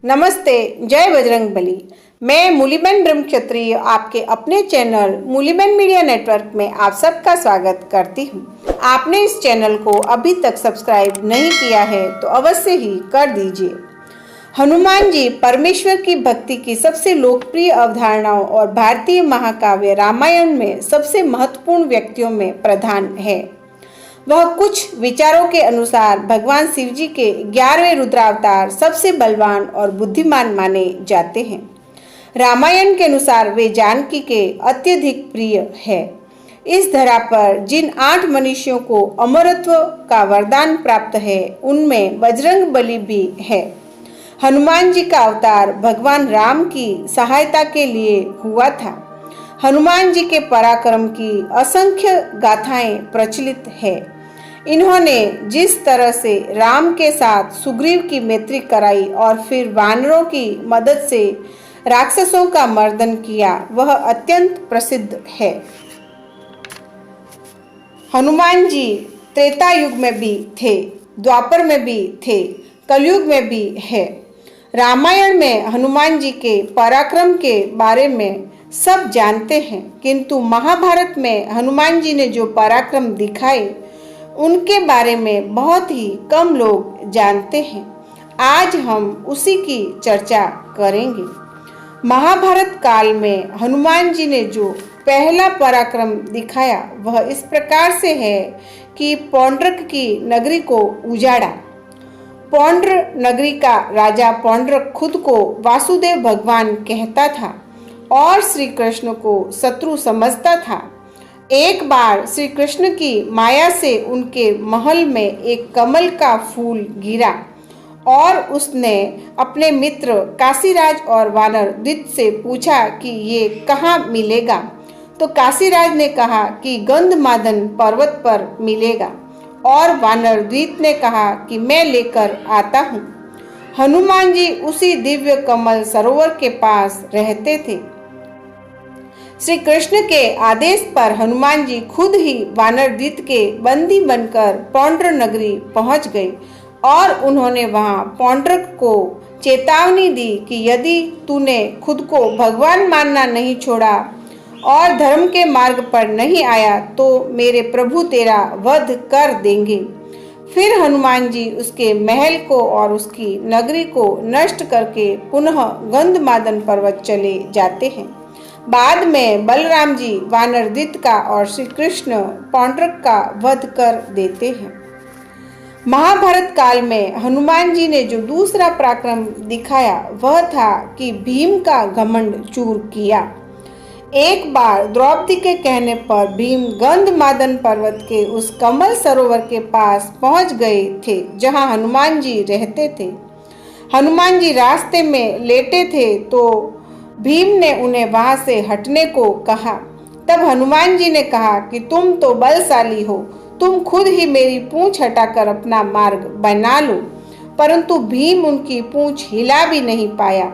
नमस्ते, जय बजरंगबली। मैं मूलीबेन ब्रह्मक्षत्रिय आपके अपने चैनल मूलीबेन मीडिया नेटवर्क में आप सबका स्वागत करती हूँ। आपने इस चैनल को अभी तक सब्सक्राइब नहीं किया है तो अवश्य ही कर दीजिए। हनुमान जी परमेश्वर की भक्ति की सबसे लोकप्रिय अवधारणाओं और भारतीय महाकाव्य रामायण में सबसे महत्वपूर्ण व्यक्तियों में प्रधान है। वह कुछ विचारों के अनुसार भगवान शिव जी के 11वें रुद्रावतार सबसे बलवान और बुद्धिमान माने जाते हैं। रामायण के अनुसार वे जानकी के अत्यधिक प्रिय है। इस धरा पर जिन 8 मनुष्यों को अमरत्व का वरदान प्राप्त है उनमें बजरंगबली भी है। हनुमान जी का अवतार भगवान राम की सहायता के लिए हुआ था। हनुमान जी के पराक्रम की असंख्य गाथाएं प्रचलित है। इन्होंने जिस तरह से राम के साथ सुग्रीव की मैत्री कराई और फिर वानरों की मदद से राक्षसों का मर्दन किया, वह अत्यंत प्रसिद्ध है। हनुमान जी त्रेता युग में भी थे, द्वापर में भी थे, कलयुग में भी है। रामायण में हनुमान जी के पराक्रम के बारे में सब जानते हैं, किंतु महाभारत में हनुमान जी ने जो पराक्रम दिखाए उनके बारे में बहुत ही कम लोग जानते हैं। आज हम उसी की चर्चा करेंगे। महाभारत काल में हनुमान जी ने जो पहला पराक्रम दिखाया वह इस प्रकार से है कि पौंड्रक की नगरी को उजाड़ा। पौंड्र नगरी का राजा पौंड्रक खुद को वासुदेव भगवान कहता था और श्री कृष्ण को शत्रु समझता था। एक बार श्री कृष्ण की माया से उनके महल में एक कमल का फूल गिरा और उसने अपने मित्र काशीराज और वानरद्वित से पूछा कि ये कहाँ मिलेगा। तो काशीराज ने कहा कि गंधमादन पर्वत पर मिलेगा और वानरद्वित ने कहा कि मैं लेकर आता हूँ। हनुमान जी उसी दिव्य कमल सरोवर के पास रहते थे। श्री कृष्ण के आदेश पर हनुमान जी खुद ही वानरद्वित के बंदी बनकर पौंड्र नगरी पहुंच गए और उन्होंने वहां पौंड्रक को चेतावनी दी कि यदि तूने खुद को भगवान मानना नहीं छोड़ा और धर्म के मार्ग पर नहीं आया तो मेरे प्रभु तेरा वध कर देंगे। फिर हनुमान जी उसके महल को और उसकी नगरी को नष्ट करके पुनः गंधमादन पर्वत चले जाते हैं। बाद में बलराम जी वानरद्वित का और श्री कृष्ण पौंड्रक का वध कर देते हैं। महाभारत काल में हनुमान जी ने जो दूसरा पराक्रम दिखाया वह था कि भीम का घमंड चूर किया। एक बार द्रौपदी के कहने पर भीम गंधमादन पर्वत के उस कमल सरोवर के पास पहुंच गए थे जहां हनुमान जी रहते थे। हनुमान जी रास्ते में लेटे थे तो भीम ने उन्हें वहां से हटने को कहा। तब हनुमान जी ने कहा कि तुम तो बलशाली हो, तुम खुद ही मेरी पूंछ हटाकर अपना मार्ग बना लो। परंतु भीम उनकी पूंछ हिला भी नहीं पाया।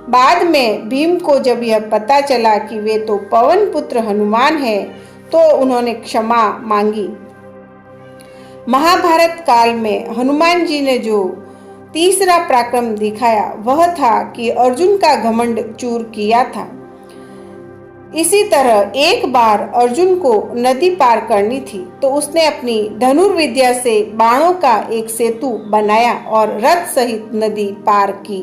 बाद में भीम को जब यह पता चला कि वे तो पवन पुत्र हनुमान हैं, तो उन्होंने क्षमा मांगी। महाभारत काल में हनुमान जी ने जो तीसरा पराक्रम दिखाया वह था कि अर्जुन का घमंड चूर किया था। इसी तरह एक बार अर्जुन को नदी पार करनी थी तो उसने अपनी धनुर्विद्या से बाणों का एक सेतु बनाया और रथ सहित नदी पार की।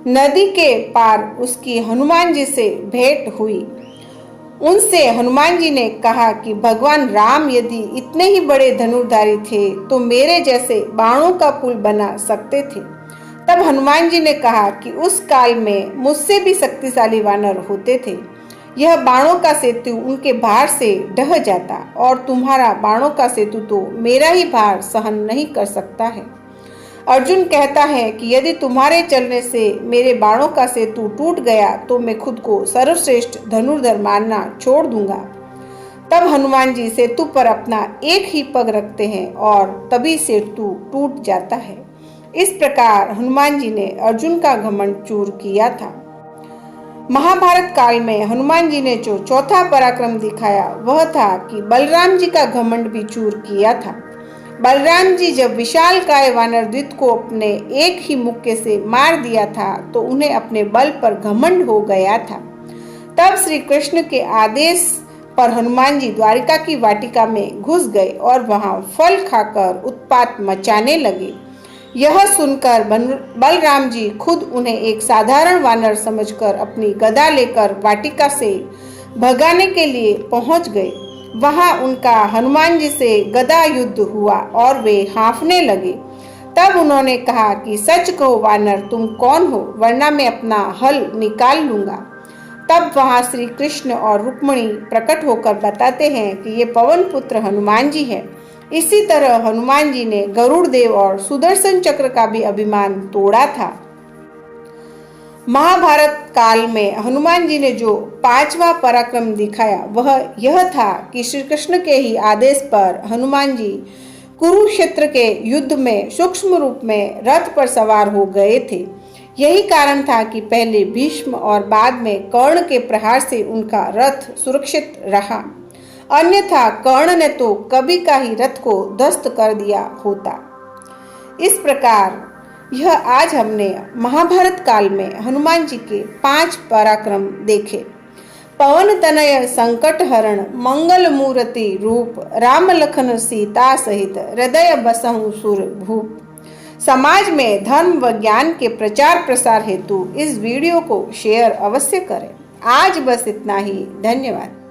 नदी के पार उसकी हनुमान जी से भेंट हुई। उनसे हनुमान जी ने कहा कि भगवान राम यदि इतने ही बड़े धनुर्धारी थे तो मेरे जैसे बाणों का पुल बना सकते थे। तब हनुमान जी ने कहा कि उस काल में मुझसे भी शक्तिशाली वानर होते थे। यह बाणों का सेतु उनके भार से ढह जाता और तुम्हारा बाणों का सेतु तो मेरा ही भार सहन नहीं कर सकता है। अर्जुन कहता है कि यदि तुम्हारे चलने से मेरे बाणों का सेतु टूट गया तो मैं खुद को सर्वश्रेष्ठ धनुर्धर मानना छोड़ दूंगा। तब हनुमान जी सेतु पर अपना एक ही पग रखते हैं और तभी सेतु टूट जाता है। इस प्रकार हनुमान जी ने अर्जुन का घमंड चूर किया था। महाभारत काल में हनुमान जी ने जो चौथा पराक्रम दिखाया वह था कि बलराम जी का घमंड भी चूर किया था। बलराम जी जब विशालकाय वानर द्वित को अपने एक ही मुक्के से मार दिया था तो उन्हें अपने बल पर घमंड हो गया था। तब श्री कृष्ण के आदेश पर हनुमान जी द्वारिका की वाटिका में घुस गए और वहां फल खाकर उत्पात मचाने लगे। यह सुनकर बलराम जी खुद उन्हें एक साधारण वानर समझकर अपनी गदा लेकर वाटिका से भगाने के लिए पहुंच गए। वहां उनका हनुमान जी से गदा युद्ध हुआ और वे हाँफने लगे। तब उन्होंने कहा कि सच कहो वानर, तुम कौन हो, वरना मैं अपना हल निकाल लूंगा। तब वहां श्री कृष्ण और रुक्मिणी प्रकट होकर बताते हैं कि ये पवन पुत्र हनुमान जी हैं। इसी तरह हनुमान जी ने गरुड़ देव और सुदर्शन चक्र का भी अभिमान तोड़ा था। महाभारत काल में हनुमान जी ने जो 5वां पराक्रम दिखाया वह यह था कि श्री कृष्ण के ही आदेश पर हनुमान जी कुरुक्षेत्र के युद्ध में सूक्ष्म रूप में रथ पर सवार हो गए थे। यही कारण था कि पहले भीष्म और बाद में कर्ण के प्रहार से उनका रथ सुरक्षित रहा, अन्यथा कर्ण ने तो कभी का ही रथ को ध्वस्त कर दिया होता। इस प्रकार यह आज हमने महाभारत काल में हनुमान जी के 5 पराक्रम देखे। पवन तनय संकट हरण मंगल मूर्ति रूप, राम लखन सीता सहित हृदय बसहु सुर भूप। समाज में धर्म व ज्ञान के प्रचार प्रसार हेतु इस वीडियो को शेयर अवश्य करें। आज बस इतना ही। धन्यवाद।